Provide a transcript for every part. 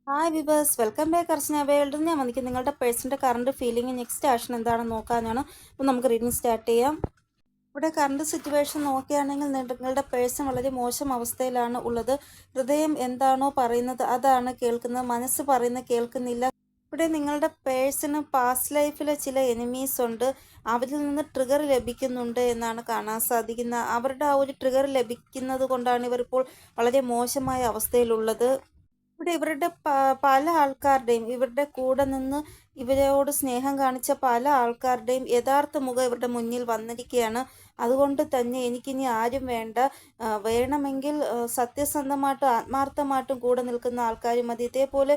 Hi viewers, welcome back അർച്ചന world. ഞാൻ വന്നിരിക്കും നിങ്ങളുടെ പേഴ്സൻ്റെ കറണ്ട് ഫീലിംഗ് നെക്സ്റ്റ് ആക്ഷൻ എന്താണെന്ന് നോക്കാനാണ്. അപ്പോൾ നമുക്ക് റീഡിങ് സ്റ്റാർട്ട് ചെയ്യാം. ഇവിടെ കറണ്ട് സിറ്റുവേഷൻ നോക്കുകയാണെങ്കിൽ നിങ്ങളുടെ പേഴ്സൺ വളരെ മോശം അവസ്ഥയിലാണ് ഉള്ളത്. ഹൃദയം എന്താണോ പറയുന്നത് അതാണ് കേൾക്കുന്നത്, മനസ്സ് പറയുന്നത് കേൾക്കുന്നില്ല. ഇവിടെ നിങ്ങളുടെ പേഴ്സണ് പാസ്റ്റ് ലൈഫിലെ ചില എനിമീസ് ഉണ്ട്. അവരിൽ നിന്ന് ട്രിഗർ ലഭിക്കുന്നുണ്ട് എന്നാണ് കാണാൻ സാധിക്കുന്നത്. അവരുടെ ആ ഒരു ട്രിഗർ ലഭിക്കുന്നത് കൊണ്ടാണ് ഇവർ ഇപ്പോൾ വളരെ മോശമായ അവസ്ഥയിലുള്ളത്. ഇവിടെ ഇവരുടെ പല ആൾക്കാരുടെയും ഇവരുടെ കൂടെ നിന്ന് ഇവരോട് സ്നേഹം കാണിച്ച പല ആൾക്കാരുടെയും യഥാർത്ഥ മുഖം ഇവരുടെ മുന്നിൽ വന്നിരിക്കുകയാണ്. അതുകൊണ്ട് തന്നെ എനിക്കിനി ആരും വേണ്ട. വേണമെങ്കിൽ സത്യസന്ധമായിട്ടും ആത്മാർത്ഥമായിട്ടും കൂടെ നിൽക്കുന്ന ആൾക്കാർ മതി. ഇതേപോലെ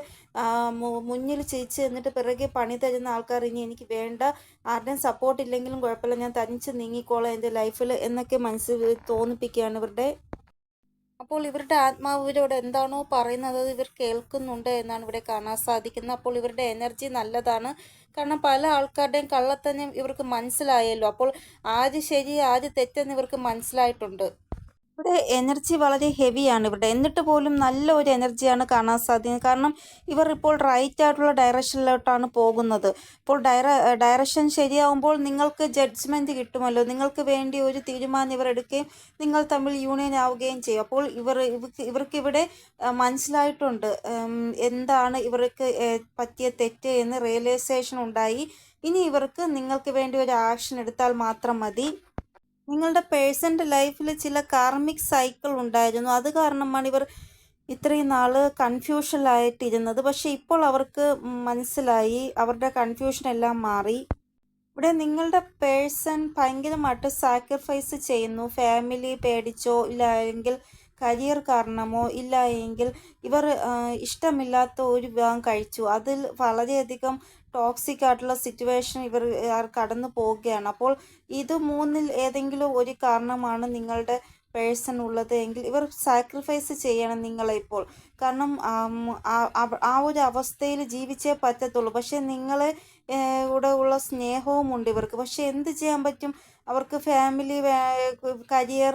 മുന്നിൽ ചിരിച്ച് എന്നിട്ട് പിറകെ പണി തരുന്ന ആൾക്കാർ ഇനി എനിക്ക് വേണ്ട. ആരുടെയും സപ്പോർട്ട് ഇല്ലെങ്കിലും കുഴപ്പമില്ല, ഞാൻ തനിച്ച് നീങ്ങിക്കോളാം എൻ്റെ ലൈഫിൽ എന്നൊക്കെ മനസ്സിൽ തോന്നിപ്പിക്കുകയാണ് ഇവരുടെ. അപ്പോൾ ഇവരുടെ ആത്മാവ് ഇവരോട് എന്താണോ പറയുന്നത് ഇവർ കേൾക്കുന്നുണ്ട് എന്നാണ് ഇവിടെ കാണാൻ സാധിക്കുന്നത്. അപ്പോൾ ഇവരുടെ എനർജി നല്ലതാണ്. കാരണം പല ആൾക്കാരുടെയും കള്ളത്തനം ഇവർക്ക് മനസ്സിലായല്ലോ. അപ്പോൾ ആര് ശരി ആര് തെറ്റെന്ന് ഇവർക്ക് മനസ്സിലായിട്ടുണ്ട്. ഇവിടെ എനർജി വളരെ ഹെവിയാണ് ഇവരുടെ, എന്നിട്ട് പോലും നല്ല ഒരു എനർജിയാണ് കാണാൻ സാധിക്കുന്നത്. കാരണം ഇവർ ഇപ്പോൾ റൈറ്റ് ആയിട്ടുള്ള ഡയറക്ഷനിലോട്ടാണ് പോകുന്നത്. ഇപ്പോൾ ഡയറക്ഷൻ ശരിയാവുമ്പോൾ നിങ്ങൾക്ക് ജഡ്ജ്മെൻറ്റ് കിട്ടുമല്ലോ. നിങ്ങൾക്ക് വേണ്ടി ഒരു തീരുമാനം ഇവർ എടുക്കുകയും നിങ്ങൾ തമ്മിൽ യൂണിയൻ ആവുകയും ചെയ്യും. അപ്പോൾ ഇവർക്കിവിടെ മനസ്സിലായിട്ടുണ്ട് എന്താണ് ഇവർക്ക് പറ്റിയ തെറ്റ് എന്ന് റിയലൈസേഷൻ ഉണ്ടായി. ഇനി ഇവർക്ക് നിങ്ങൾക്ക് വേണ്ടി ഒരു ആക്ഷൻ എടുത്താൽ മാത്രം മതി. നിങ്ങളുടെ പേഴ്സൻ്റെ ലൈഫിൽ ചില കാർമിക് സൈക്കിൾ ഉണ്ടായിരുന്നു. അത് കാരണമാണ് ഇവർ ഇത്രയും നാൾ കൺഫ്യൂഷനിലായിട്ടിരുന്നത്. പക്ഷേ ഇപ്പോൾ അവർക്ക് മനസ്സിലായി, അവരുടെ കൺഫ്യൂഷൻ എല്ലാം മാറി. ഇവിടെ നിങ്ങളുടെ പേഴ്സൺ ഭയങ്കരമായിട്ട് സാക്രിഫൈസ് ചെയ്യുന്നു. ഫാമിലി പേടിച്ചോ ഇല്ലെങ്കിൽ കരിയർ കാരണമോ ഇല്ല എങ്കിൽ ഇവർ ഇഷ്ടമില്ലാത്ത ഒരു വിവാഹം കഴിച്ചു. അതിൽ വളരെയധികം ടോക്സിക് ആയിട്ടുള്ള സിറ്റുവേഷൻ ഇവർ കടന്നു പോവുകയാണ്. അപ്പോൾ ഇത് മൂന്നിൽ ഏതെങ്കിലും ഒരു കാരണമാണ് നിങ്ങളുടെ പേഴ്സൺ ഉള്ളത് എങ്കിൽ ഇവർ സാക്രിഫൈസ് ചെയ്യണം നിങ്ങളെ ഇപ്പോൾ. കാരണം ആ ഒരു അവസ്ഥയിൽ ജീവിച്ചേ പറ്റത്തുള്ളൂ. പക്ഷേ നിങ്ങളെ കൂടെ ഉള്ള സ്നേഹവും ഉണ്ട് ഇവർക്ക്. പക്ഷെ എന്ത് ചെയ്യാൻ പറ്റും? അവർക്ക് ഫാമിലി, കരിയർ,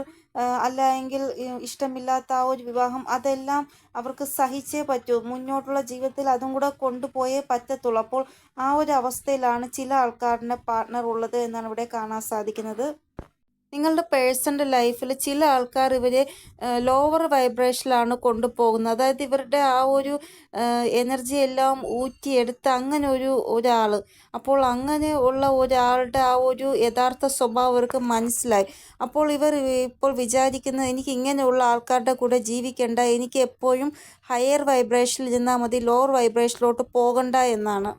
അല്ല എങ്കിൽ ഇഷ്ടമില്ലാത്ത ആ ഒരു വിവാഹം, അതെല്ലാം അവർക്ക് സഹിച്ചേ പറ്റൂ. മുന്നോട്ടുള്ള ജീവിതത്തിൽ അതും കൂടെ കൊണ്ടുപോയേ പറ്റത്തുള്ളൂ. അപ്പോൾ ആ ഒരു അവസ്ഥയിലാണ് ചില ആൾക്കാരുടെ പാർട്ട്ണർ ഉള്ളത് എന്നാണ് ഇവിടെ കാണാൻ സാധിക്കുന്നത്. നിങ്ങളുടെ പേഴ്സൻ്റെ ലൈഫിൽ ചില ആൾക്കാർ ഇവരെ ലോവർ വൈബ്രേഷനിലാണ് കൊണ്ടുപോകുന്നത്. അതായത് ഇവരുടെ ആ ഒരു എനർജി എല്ലാം ഊറ്റിയെടുത്ത് അങ്ങനെ ഒരാൾ. അപ്പോൾ അങ്ങനെ ഉള്ള ഒരാളുടെ ആ ഒരു യഥാർത്ഥ സ്വഭാവം ഇവർക്ക് മനസ്സിലായി. അപ്പോൾ ഇവർ ഇപ്പോൾ വിചാരിക്കുന്നത് എനിക്ക് ഇങ്ങനെയുള്ള ആൾക്കാരുടെ കൂടെ ജീവിക്കേണ്ട, എനിക്ക് എപ്പോഴും ഹയർ വൈബ്രേഷനിൽ ഇരുന്നാൽ മതി, ലോവർ വൈബ്രേഷനിലോട്ട് പോകണ്ട എന്നാണ്.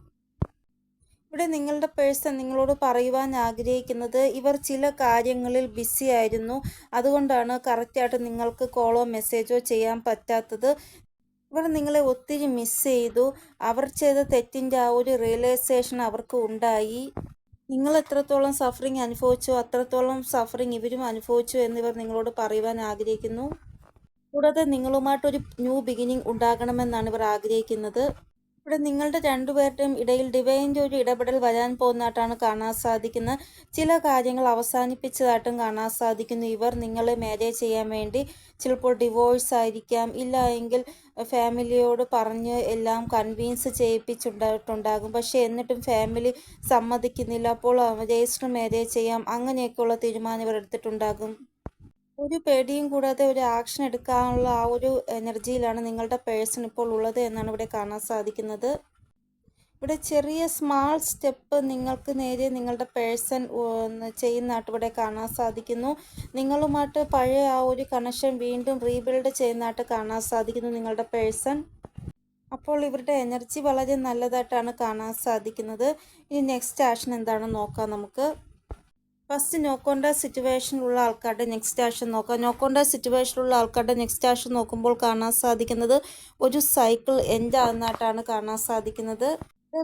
ഇവിടെ നിങ്ങളുടെ പേഴ്സൺ നിങ്ങളോട് പറയുവാൻ ആഗ്രഹിക്കുന്നത് ഇവർ ചില കാര്യങ്ങളിൽ ബിസി ആയിരുന്നു. അതുകൊണ്ടാണ് കറക്റ്റായിട്ട് നിങ്ങൾക്ക് കോളോ മെസ്സേജോ ചെയ്യാൻ പറ്റാത്തത്. ഇവർ നിങ്ങളെ ഒത്തിരി മിസ് ചെയ്തു. അവർ ചെയ്ത തെറ്റിൻ്റെ ആ ഒരു റിയലൈസേഷൻ അവർക്ക് ഉണ്ടായി. നിങ്ങൾ എത്രത്തോളം സഫറിങ് അനുഭവിച്ചോ അത്രത്തോളം സഫറിങ് ഇവരും അനുഭവിച്ചു എന്നിവർ നിങ്ങളോട് പറയുവാൻ ആഗ്രഹിക്കുന്നു. കൂടാതെ നിങ്ങളുമായിട്ടൊരു ന്യൂ ബിഗിനിങ് ഉണ്ടാകണമെന്നാണ് ഇവർ ആഗ്രഹിക്കുന്നത്. ഇവിടെ നിങ്ങളുടെ രണ്ടുപേരുടെയും ഇടയിൽ ഡിവൈൻ്റെ ഒരു ഇടപെടൽ വരാൻ പോകുന്നതായിട്ടാണ് കാണാൻ സാധിക്കുന്നത്. ചില കാര്യങ്ങൾ അവസാനിപ്പിച്ചതായിട്ടും കാണാൻ സാധിക്കുന്നു. ഇവർ നിങ്ങളെ മാരേജ് ചെയ്യാൻ വേണ്ടി ചിലപ്പോൾ ഡിവോഴ്സ് ആയിരിക്കാം, ഇല്ല എങ്കിൽ ഫാമിലിയോട് പറഞ്ഞ് എല്ലാം കൺവീൻസ് ചെയ്യിപ്പിച്ചുണ്ടായിട്ടുണ്ടാകും. പക്ഷേ എന്നിട്ടും ഫാമിലി സമ്മതിക്കുന്നില്ല. അപ്പോൾ രജിസ്റ്റർ മാരേജ് ചെയ്യാം, അങ്ങനെയൊക്കെയുള്ള തീരുമാനം ഇവർ എടുത്തിട്ടുണ്ടാകും. ഒരു പേടിയും കൂടാതെ ഒരു ആക്ഷൻ എടുക്കാനുള്ള ആ ഒരു എനർജിയിലാണ് നിങ്ങളുടെ പേഴ്സൺ ഇപ്പോൾ ഉള്ളത് എന്നാണ് ഇവിടെ കാണാൻ സാധിക്കുന്നത്. ഇവിടെ ചെറിയ സ്മാൾ സ്റ്റെപ്പ് നിങ്ങൾക്ക് നേരെ നിങ്ങളുടെ പേഴ്സൺ ചെയ്യുന്നതായിട്ട് ഇവിടെ കാണാൻ സാധിക്കുന്നു. നിങ്ങളുമായിട്ട് പഴയ ആ ഒരു കണക്ഷൻ വീണ്ടും റീബിൽഡ് ചെയ്യുന്നതായിട്ട് കാണാൻ സാധിക്കുന്നു നിങ്ങളുടെ പേഴ്സൺ. അപ്പോൾ ഇവരുടെ എനർജി വളരെ നല്ലതായിട്ടാണ് കാണാൻ സാധിക്കുന്നത്. ഇനി നെക്സ്റ്റ് ആക്ഷൻ എന്താണെന്ന് നോക്കാം നമുക്ക്. ഫസ്റ്റ് നോക്കേണ്ട സിറ്റുവേഷനിലുള്ള ആൾക്കാരുടെ നെക്സ്റ്റ് ആക്ഷൻ നോക്കാം. നോക്കേണ്ട സിറ്റുവേഷനിലുള്ള ആൾക്കാരുടെ നെക്സ്റ്റ് ആക്ഷൻ നോക്കുമ്പോൾ കാണാൻ സാധിക്കുന്നത് ഒരു സൈക്കിൾ എൻഡ് ആകുന്നതായിട്ടാണ് കാണാൻ സാധിക്കുന്നത്.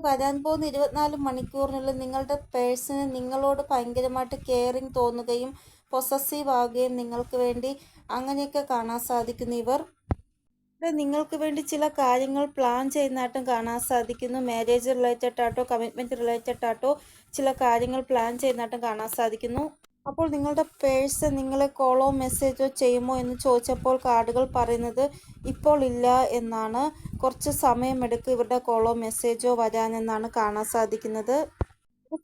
വരാൻ പോകുന്ന 24 മണിക്കൂറിനുള്ളിൽ നിങ്ങളുടെ പേഴ്സണ് നിങ്ങളോട് ഭയങ്കരമായിട്ട് കെയറിങ് തോന്നുകയും പൊസസീവ് ആവുകയും നിങ്ങൾക്ക് വേണ്ടി അങ്ങനെയൊക്കെ കാണാൻ സാധിക്കുന്നു ഇവർ. ഇവിടെ നിങ്ങൾക്ക് വേണ്ടി ചില കാര്യങ്ങൾ പ്ലാൻ ചെയ്യുന്നതായിട്ടും കാണാൻ സാധിക്കുന്നു. മാരേജ് റിലേറ്റഡ് ആയിട്ടോ കമ്മിറ്റ്മെൻറ്റ് റിലേറ്റഡ് ആയിട്ടോ ചില കാര്യങ്ങൾ പ്ലാൻ ചെയ്യുന്നതായിട്ടും കാണാൻ സാധിക്കുന്നു. അപ്പോൾ നിങ്ങളുടെ പേഴ്സൺ നിങ്ങളെ കോളോ മെസ്സേജോ ചെയ്യുമോ എന്ന് ചോദിച്ചപ്പോൾ കാർഡുകൾ പറയുന്നത് ഇപ്പോൾ ഇല്ല എന്നാണ്. കുറച്ച് സമയമെടുക്കും ഇവരുടെ കോളോ മെസ്സേജോ വരാനെന്നാണ് കാണാൻ സാധിക്കുന്നത്.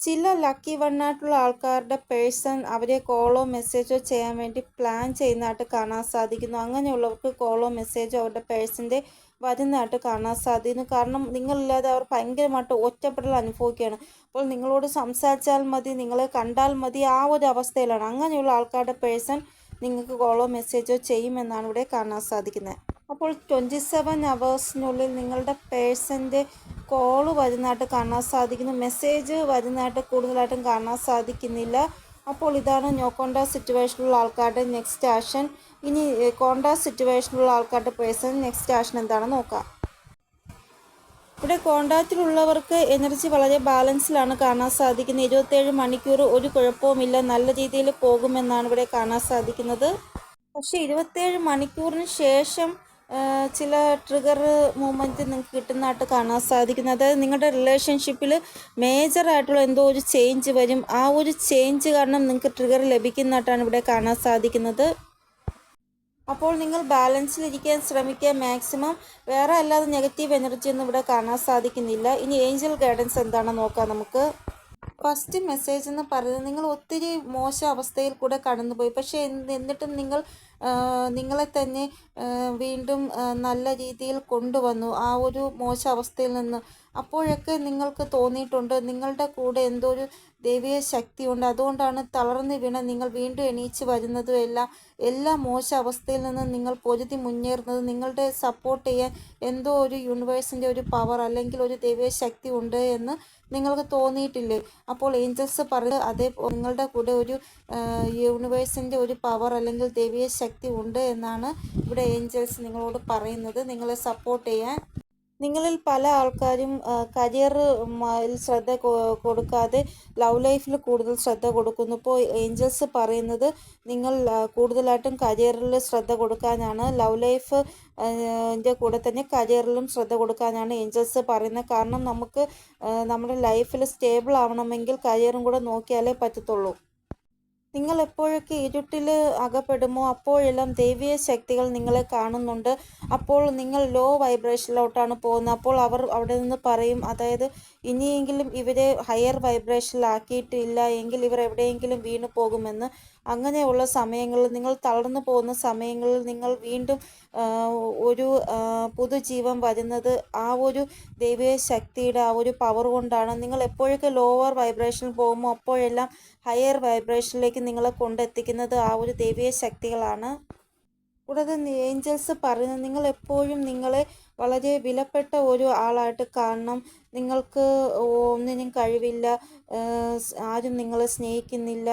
ചില ലക്കി വണ്ണായിട്ടുള്ള ആൾക്കാരുടെ പേഴ്സൺ അവരെ കോളോ മെസ്സേജോ ചെയ്യാൻ വേണ്ടി പ്ലാൻ ചെയ്യുന്നതായിട്ട് കാണാൻ സാധിക്കുന്നു. അങ്ങനെയുള്ളവർക്ക് കോളോ മെസ്സേജോ അവരുടെ പേഴ്സൻ്റെ വരുന്നതായിട്ട് കാണാൻ സാധിക്കുന്നു. കാരണം നിങ്ങളില്ലാതെ അവർ ഭയങ്കരമായിട്ട് ഒറ്റപ്പെടൽ അനുഭവിക്കുകയാണ്. അപ്പോൾ നിങ്ങളോട് സംസാരിച്ചാൽ മതി, നിങ്ങളെ കണ്ടാൽ മതി, ആ ഒരു അവസ്ഥയിലാണ്. അങ്ങനെയുള്ള ആൾക്കാരുടെ പേഴ്സൺ നിങ്ങൾക്ക് കോളോ മെസ്സേജോ ചെയ്യുമെന്നാണ് ഇവിടെ കാണാൻ സാധിക്കുന്നത്. അപ്പോൾ 27 അവേഴ്സിനുള്ളിൽ നിങ്ങളുടെ പേഴ്സൻ്റെ കോള് വരുന്നതായിട്ട് കാണാൻ സാധിക്കുന്നു. മെസ്സേജ് വരുന്നതായിട്ട് കൂടുതലായിട്ടും കാണാൻ സാധിക്കുന്നില്ല. അപ്പോൾ ഇതാണ് നോ കോണ്ടാക്ട് സിറ്റുവേഷനിലുള്ള ആൾക്കാരുടെ നെക്സ്റ്റ് ആക്ഷൻ. ഇനി കോണ്ടാക്ട് സിറ്റുവേഷനിലുള്ള ആൾക്കാരുടെ പേഴ്സൺ നെക്സ്റ്റ് ആക്ഷൻ എന്താണെന്ന് നോക്കാം. ഇവിടെ കോണ്ടാക്റ്റിലുള്ളവർക്ക് എനർജി വളരെ ബാലൻസിലാണ് കാണാൻ സാധിക്കുന്നത്. 27 മണിക്കൂർ ഒരു കുഴപ്പവുമില്ല, നല്ല രീതിയിൽ പോകുമെന്നാണ് ഇവിടെ കാണാൻ സാധിക്കുന്നത്. പക്ഷേ 27 മണിക്കൂറിന് ശേഷം ചില ട്രിഗർ മൂമെൻറ്റ് നിങ്ങൾക്ക് കിട്ടുന്നതായിട്ട് കാണാൻ സാധിക്കുന്നത്. അതായത് നിങ്ങളുടെ റിലേഷൻഷിപ്പിൽ മേജറായിട്ടുള്ള എന്തോ ഒരു ചേഞ്ച് വരും. ആ ഒരു ചേഞ്ച് കാരണം നിങ്ങൾക്ക് ട്രിഗർ ലഭിക്കുന്നതായിട്ടാണ് ഇവിടെ കാണാൻ സാധിക്കുന്നത്. അപ്പോൾ നിങ്ങൾ ബാലൻസിലിരിക്കാൻ ശ്രമിക്കുക മാക്സിമം. വേറെ അല്ലാതെ നെഗറ്റീവ് എനർജി ഒന്നും ഇവിടെ കാണാൻ സാധിക്കുന്നില്ല. ഇനി ഏഞ്ചൽ ഗൈഡൻസ് എന്താണെന്ന് നോക്കാം നമുക്ക്. ഫസ്റ്റ് മെസ്സേജ് എന്ന് പറയുന്നത് നിങ്ങൾ ഒത്തിരി മോശം അവസ്ഥയിൽ കൂടെ കടന്നുപോയി. പക്ഷേ എന്നിട്ടും നിങ്ങൾ നിങ്ങളെ തന്നെ വീണ്ടും നല്ല രീതിയിൽ കൊണ്ടുവന്നു ആ ഒരു മോശം അവസ്ഥയിൽ നിന്ന്. അപ്പോഴൊക്കെ നിങ്ങൾക്ക് തോന്നിയിട്ടുണ്ട് നിങ്ങളുടെ കൂടെ എന്തോ ഒരു ദൈവിക ശക്തിയുണ്ട്. അതുകൊണ്ടാണ് തളർന്നു വീണ നിങ്ങൾ വീണ്ടും എണീച്ച് വരുന്നതും എല്ലാ മോശം അവസ്ഥയിൽ നിന്ന് നിങ്ങൾ പൊരുതി മുന്നേറുന്നത്. നിങ്ങളുടെ സപ്പോർട്ട് ചെയ്യാൻ എന്തോ ഒരു യൂണിവേഴ്സിൻ്റെ ഒരു പവർ അല്ലെങ്കിൽ ഒരു ദൈവിക ശക്തി ഉണ്ട് എന്ന് നിങ്ങൾക്ക് തോന്നിയിട്ടില്ലേ? അപ്പോൾ ഏഞ്ചൽസ് പറയുന്നത് അതേ നിങ്ങളുടെ കൂടെ ഒരു യൂണിവേഴ്സിൻ്റെ ഒരു പവർ അല്ലെങ്കിൽ ദൈവിക ശക്തി ഉണ്ട് എന്നാണ് ഇവിടെ ഏഞ്ചൽസ് നിങ്ങളോട് പറയുന്നത്, നിങ്ങളെ സപ്പോർട്ട് ചെയ്യാൻ. നിങ്ങളിൽ പല ആൾക്കാരും കരിയറിൽ ശ്രദ്ധ കൊടുക്കാതെ ലവ് ലൈഫിൽ കൂടുതൽ ശ്രദ്ധ കൊടുക്കുന്നു. ഇപ്പോൾ ഏഞ്ചൽസ് പറയുന്നത് നിങ്ങൾ കൂടുതലായിട്ടും കരിയറിൽ ശ്രദ്ധ കൊടുക്കാനാണ്. ലവ് ലൈഫ് കൂടെ തന്നെ കരിയറിലും ശ്രദ്ധ കൊടുക്കാനാണ് ഏഞ്ചൽസ് പറയുന്നത്. കാരണം നമുക്ക് നമ്മുടെ ലൈഫിൽ സ്റ്റേബിൾ ആവണമെങ്കിൽ കരിയറും കൂടെ നോക്കിയാലേ പറ്റത്തുള്ളൂ. നിങ്ങൾ എപ്പോഴൊക്കെ ഇരുട്ടിൽ അകപ്പെടുമോ അപ്പോഴെല്ലാം ദൈവിക ശക്തികൾ നിങ്ങളെ കാണുന്നുണ്ട്. അപ്പോൾ നിങ്ങൾ ലോ വൈബ്രേഷനിലോട്ടാണ് പോകുന്നത്. അപ്പോൾ അവർ അവിടെ നിന്ന് പറയും, അതായത് ഇനിയെങ്കിലും ഇവരെ ഹയർ വൈബ്രേഷനിലാക്കിയിട്ടില്ല എങ്കിൽ ഇവർ എവിടെയെങ്കിലും വീണു പോകുമെന്ന്. അങ്ങനെയുള്ള സമയങ്ങളിൽ നിങ്ങൾ തളർന്നു പോകുന്ന സമയങ്ങളിൽ നിങ്ങൾ വീണ്ടും ഒരു പുതുജീവൻ വരുന്നത് ആ ഒരു ദൈവിക ശക്തിയുടെ ആ ഒരു പവർ കൊണ്ടാണ്. നിങ്ങൾ എപ്പോഴൊക്കെ ലോവർ വൈബ്രേഷനിൽ പോകുമോ അപ്പോഴെല്ലാം ഹയർ വൈബ്രേഷനിലേക്ക് നിങ്ങളെ കൊണ്ടെത്തിക്കുന്നത് ആ ഒരു ദൈവിക ശക്തികളാണ്. കൂടാതെ ഏഞ്ചൽസ് പറയുന്നത് നിങ്ങൾ എപ്പോഴും നിങ്ങളെ വളരെ വിലപ്പെട്ട ഒരു ആളായിട്ട് കാണണം. നിങ്ങൾക്ക് ഒന്നിനും കഴിവില്ല, ആരും നിങ്ങളെ സ്നേഹിക്കുന്നില്ല,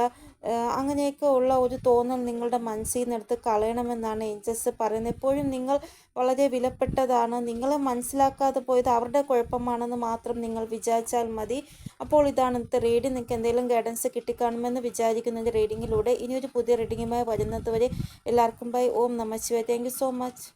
അങ്ങനെയൊക്കെ ഉള്ള ഒരു തോന്നൽ നിങ്ങളുടെ മനസ്സിൽ നിന്നെടുത്ത് കളയണമെന്നാണ് ഏഞ്ചൽസ് പറയുന്നത്. എപ്പോഴും നിങ്ങൾ വളരെ വിലപ്പെട്ടതാണ്. നിങ്ങളെ മനസ്സിലാക്കാതെ പോയത് അവരുടെ കുഴപ്പമാണെന്ന് മാത്രം നിങ്ങൾ വിചാരിച്ചാൽ മതി. അപ്പോൾ ഇതാണ് ഇന്നത്തെ റീഡിംഗ്. നിങ്ങൾക്ക് എന്തെങ്കിലും ഗൈഡൻസ് കിട്ടിക്കാണുമെന്ന് വിചാരിക്കുന്നതിൻ്റെ റീഡിങ്ങിലൂടെ. ഇനിയൊരു പുതിയ റീഡിങ്ങുമായി വരുന്നത് വരെ എല്ലാവർക്കും ബൈ. ഓം നമഃ ശിവായ. Thank you so much.